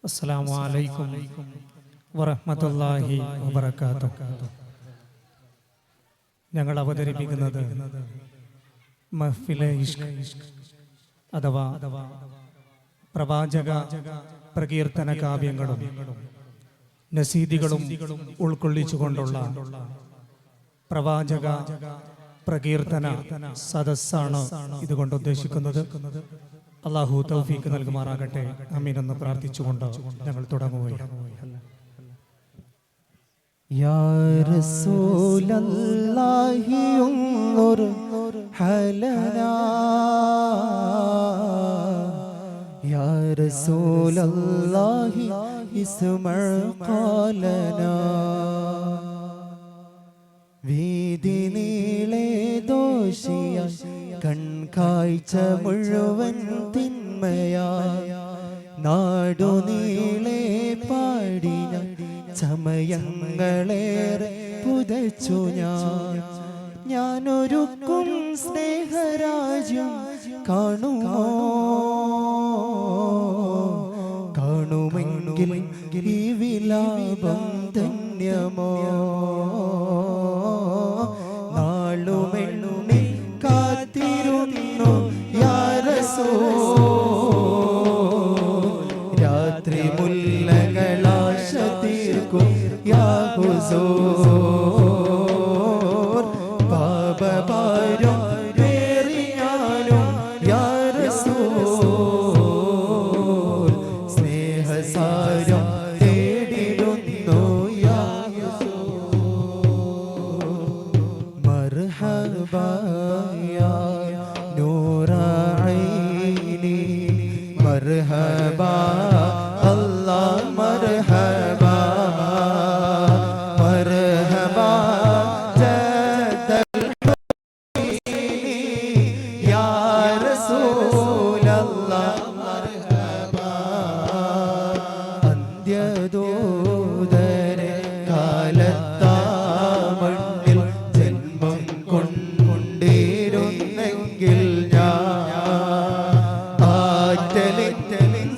അസ്സലാമു അലൈക്കും വറഹ്മത്തുള്ളാഹി വബറകാതുഹു. ഞങ്ങൾ അവതരിപ്പിക്കുന്നത് മഹ്ഫിലെ ഇഷ്ക് അഥവാ പ്രവാചക പ്രകീർത്തന കാവ്യങ്ങളും നസീദികളും ഉൾക്കൊള്ളിച്ചുകൊണ്ടുള്ള പ്രവാചക പ്രകീർത്തന സദസ്സാണ് ഇതുകൊണ്ട് ഉദ്ദേശിക്കുന്നത്. അല്ലാഹു തൗഫീഖ് നൽകുമാറാകട്ടെ. ആമീൻ എന്ന് പ്രാർത്ഥിച്ചുകൊണ്ട് ഞങ്ങൾ തുടങ്ങുകയാണ്. യാ റസൂലല്ലാഹി ഉൻദുർ ഹലനാ യാ റസൂലല്ലാഹി ഇസ്മഅ ഖാലനാ വീതി നീളെ ദോഷിയ കൺകാഴ്ച മുഴുവൻ തിന്മയാ നാടു നീളെ പാടിന സമയങ്ങളേറെ പുതച്ചു ഞാനൊരുക്കും സ്നേഹരാജ്യം കാണുമെങ്കിൽ ഈ വിലാപം ധന്യമോ നാളുമെണ്ണി കാത്തിരുന്നു യാ റസൂൽ രാത്രി മുല്ലകളാശ തീർക്കും യാ ഹുസൂർ പാപഭാരം പേറിയാലും യാ റസൂൽ സ്നേഹസാരം തേടിടുന്നു യാ മർഹബാ യാ നൂറൈനി മർഹബാ അല്ലാഹ് മർഹബാ മർഹബാ ജദ്ദൽ ഹുസൈനി യാ റസൂലല്ലാഹ് മർഹബാ അന്ത്യദൂതരെ കാലത്താ മണ്ണിൽ ജന്മം കൊണ്ടിരുന്നെങ്കിൽ ഞാൻ ആറ്റലിൻ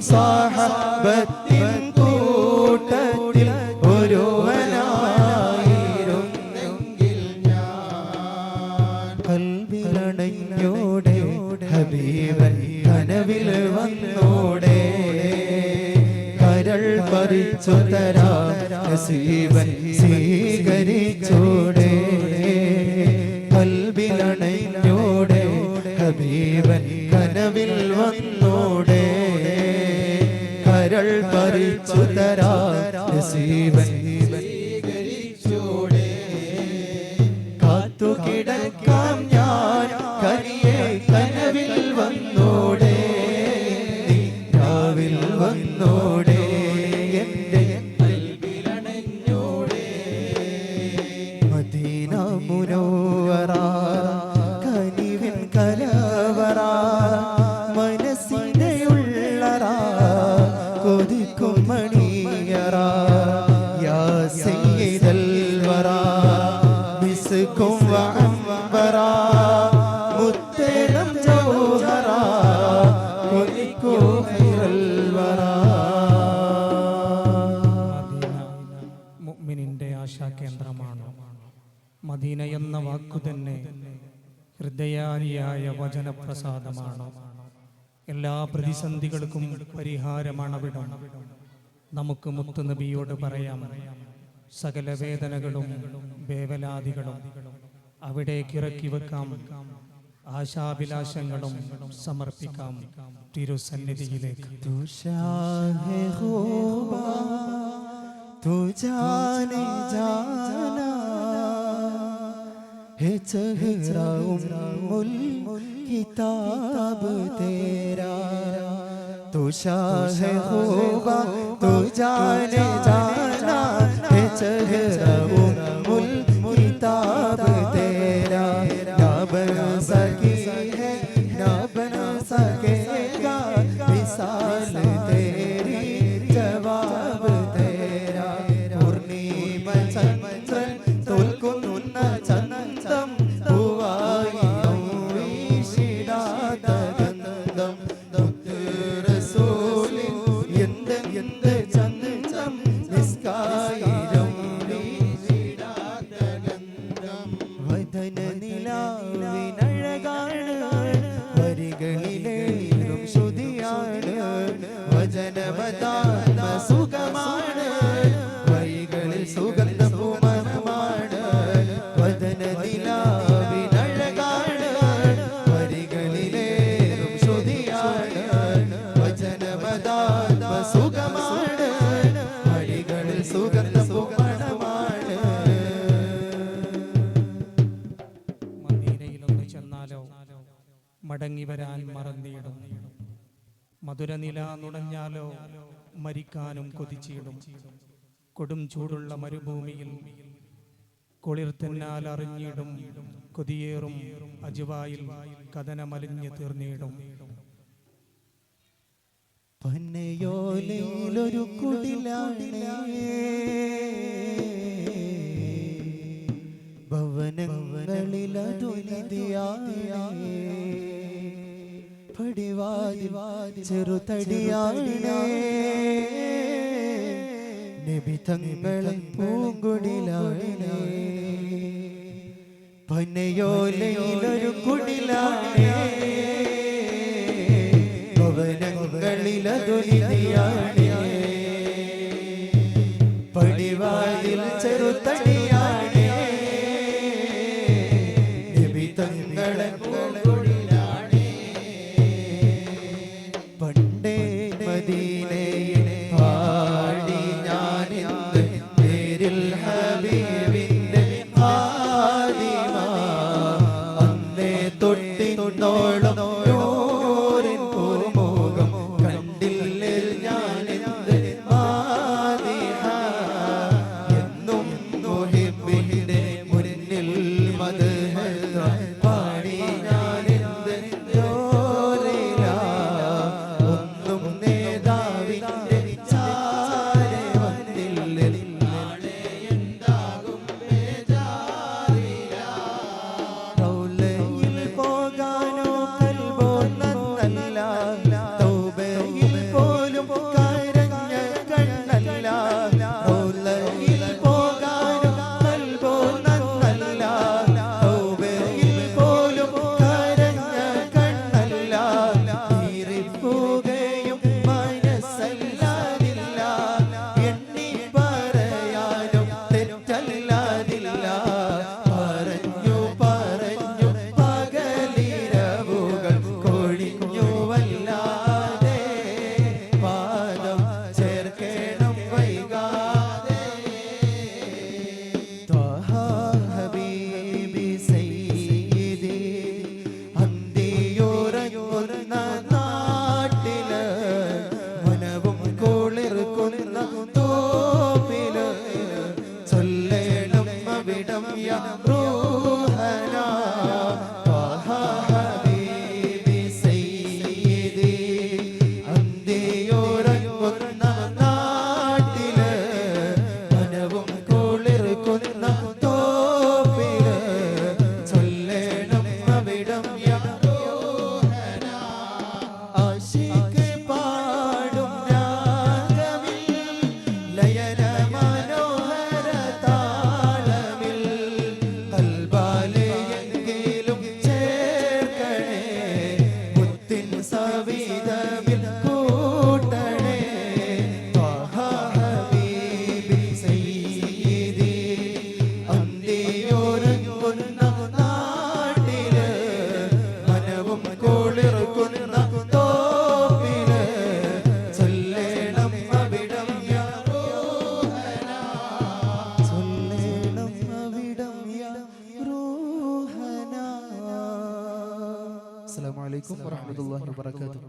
സാഹബത്തിൻ കൂട്ടത്തിൽ ഒരുവനായിരുന്നെങ്കിൽ ഞാൻ കൽവിലണഞ്ഞോടെ ഹബീബൻ കനവിൽ വന്നോടെ കരൾ പറിച്ചു തരാം നസീബൻ സ്വീകരിച്ചോടെ കൽവിലണഞ്ഞോടെ ഹബീബൻ കനവിൽ വന്നോടെ കരൾ പറിച്ചു തരാം നസീബൻ സ്വീകരിച്ചോടെ കാത്തു കിടക്കാം ഞാൻ കനിയെ കനവിൽ വന്നോടെ രാവിൽ വന്നോടെ എൻ്റെ കൽവിലണഞ്ഞോടെ മദീന മുനവ്വറ കനിവിൻ കലവറ മനസ്സിൻ്റെ ഉള്ളറ കൊതിക്കും മണിയറ യാ സയ്യിദൽ വറ മിസ്കും വഅംബറ മുത്തേനം ജൗഹറ കൊതിക്കും ഖൈറൽ വറ. മുഅ്മിനിന്റെ ആശാകേന്ദ്രമാണ്. മദീന എന്ന വാക്കു തന്നെ ഹൃദയാരിയായ വചനപ്രസാദമാണ്. എല്ലാ പ്രതിസന്ധികൾക്കും പരിഹാരമാണവിടം. നമുക്ക് മുത്തുനബിയോട് പറയാം, സകല വേദനകളും വേവലാദികളും അവിടേക്ക് ഇറക്കി വെക്കാം, ആശാഭിലാഷങ്ങളും സമർപ്പിക്കാം തിരുസന്നിധിയിലേക്ക്. है चेहरा उम्मुल किताब तेरा तू शाह खूबा तू जाने जाना है चेहरा उम्मुल किताब तेरा ना बन सकी है ना बन सकेगा मिसाल तेरी जवाब तेरा पूर्णिम चंद्रन തോൽക്കുന്ന ചന്തം പൂവായി വീശിടാത്ത ഗന്ധം റസൂലിൻ എന്ത് വചനമതാത്മ സുഖമാണ് വഴികളിൽ സുഗന്ധപൂമമാണ് വദന നിലാവിനഴകാണ് വരികളിലേറും ശ്രുതിയാണ് വചനമതാത്മ സുഖമാണ് വഴികളിൽ സുഗന്ധപൂമണമാണ്. മദീനയിലൊന്ന് ചെന്നാലോ മടങ്ങി വരാൻ മറന്നിടും. മധുരനില നുടഞ്ഞാലോ മരിക്കാനും കൊതിച്ചിടും. കൊടും ചൂടുള്ള മരുഭൂമിയിൽ കുളിർത്തന്നാൽ അറിഞ്ഞിടും. കൊതിയേറും അജുവായിൽ കഥനമലിഞ്ഞ് തീർന്നിടും. പന്നയോലയിലൊരു കുടിലാണ് ഭവനങ്ങളിലതു നിധിയാണ് പടിവാതി ചെറുതടിയാണ് നബി തങ്ങളെ പൂങ്കുടിലാണ്. പന്നയോലയിലൊരു കുടിലാണ് ഭവനങ്ങളിലതു നിധിയാണ് പടിവാതിൽ ചെറുതടിയാണ് നബി തങ്ങളെ പൂങ്കുടിലാണ്. പണ്ടേ മദീനയിൽ പാടി ഞാനിന്ന് പേരിൽ ഹബീബിന്റെ ആദിമ അന്നേ തൊട്ടിന്നോളം നൂറിൻ പൂമുഖം കണ്ടില്ലേ ഞാനിന്ന് മാദിഹ എന്നും മുഹിബ്ബിന്റെ മുന്നിൽ മദ്ഹ പാടി ഞാനിന്ന് ജോറില ഒന്നും നേതാവിന്റെ ചാരെ വന്നില്ല നാളെ എന്താകും ബേജാറില. റൗലയിൽ പോകാനോ കൽബോ നന്നല്ല തൗബയിൽ പോലും കരഞ്ഞ കണ്ണല്ല. റൗലയിൽ പോകാനോ കൽബോ നന്നല്ല തൗബയിൽ പോലും കരഞ്ഞ കണ്ണല്ല. തീറിപ്പോകയും മനസ്സല്ലാതില്ല എണ്ണി പറയാനും തെറ്റല്ലാതില്ല. പറഞ്ഞു പറഞ്ഞു പകലിരവുകൾ കൊഴിഞ്ഞുവല്ലാതെ പാദം ചേർക്കണം വൈകാതെ. ത്വഹ ഹബീബി സയ്യിദി അന്തിയുറങ്ങുന്ന നാട്ടില് മനവും കുളിർക്കുന്ന തോപ്പില് ചൊല്ലേണം അവിടം യാ റൂഹനാ. ത്വഹ ഹബീബി സയ്യിദി അന്തിയുറങ്ങുന്ന നാട്ടില് മനവും കുളിർക്കുന്ന തോപ്പില് ചൊല്ലേണം അവിടം യാ റൂഹനാ. ആശിഖ് പാടും രാഗമിൽ ലയന മനോഹര താളമിൽ കൽബാലെയെങ്കിലും ചേർക്കണേ മുത്തിൻ സവിധമിൽ കൂട്ടണേ. ത്വഹ ഹബീബി സയ്യിദി അന്തിയുറങ്ങുന്ന നാട്ടില് മനവും കുളിർക്കുന്ന തോപ്പില് ചൊല്ലേണം അവിടം യാ റൂഹനാ. ചൊല്ലേണം അവിടം യാ റൂഹനാ. അസ്സലാമു അലൈക്കും വറഹ്മത്തുള്ളാഹി വബറകാതുഹു.